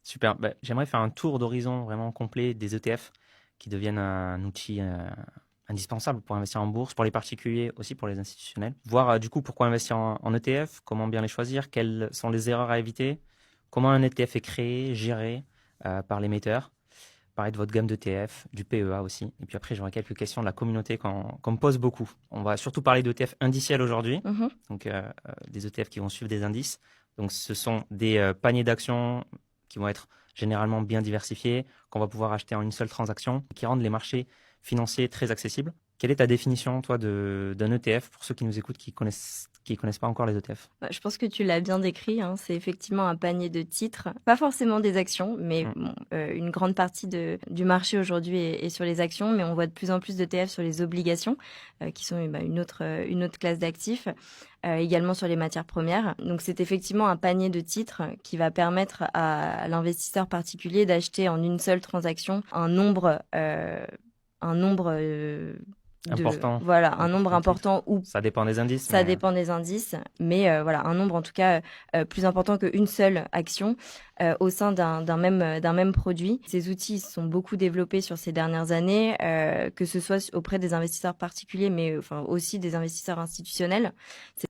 Super. Bah, j'aimerais faire un tour d'horizon vraiment complet des ETF qui deviennent un outil indispensable pour investir en bourse, pour les particuliers, aussi pour les institutionnels. Voir du coup pourquoi investir en ETF, comment bien les choisir, quelles sont les erreurs à éviter, comment un ETF est créé, géré par l'émetteur. Parler de votre gamme d'ETF, du PEA aussi. Et puis après, j'aurai quelques questions de la communauté qu'on me pose beaucoup. On va surtout parler d'ETF indiciels aujourd'hui, Mhm. donc des ETF qui vont suivre des indices. Donc ce sont des paniers d'actions qui vont être généralement bien diversifiés, qu'on va pouvoir acheter en une seule transaction, qui rendent les marchés financiers très accessibles. Quelle est ta définition, toi, d'un ETF pour ceux qui nous écoutent qui connaissent pas encore les ETF? Bah, je pense que tu l'as bien décrit, hein, c'est effectivement un panier de titres, pas forcément des actions, mais Mm. bon, une grande partie du marché aujourd'hui est sur les actions, mais on voit de plus en plus d'ETF sur les obligations, qui sont bah, une autre classe d'actifs, également sur les matières premières. Donc c'est effectivement un panier de titres qui va permettre à l'investisseur particulier d'acheter en une seule transaction un nombre Important, un nombre de titres. important ou Ça dépend des indices, ça mais dépend des indices, mais voilà, un nombre en tout cas plus important qu'une seule action au sein d'un même produit. Ces outils sont beaucoup développés sur ces dernières années, que ce soit auprès des investisseurs particuliers, mais enfin aussi des investisseurs institutionnels.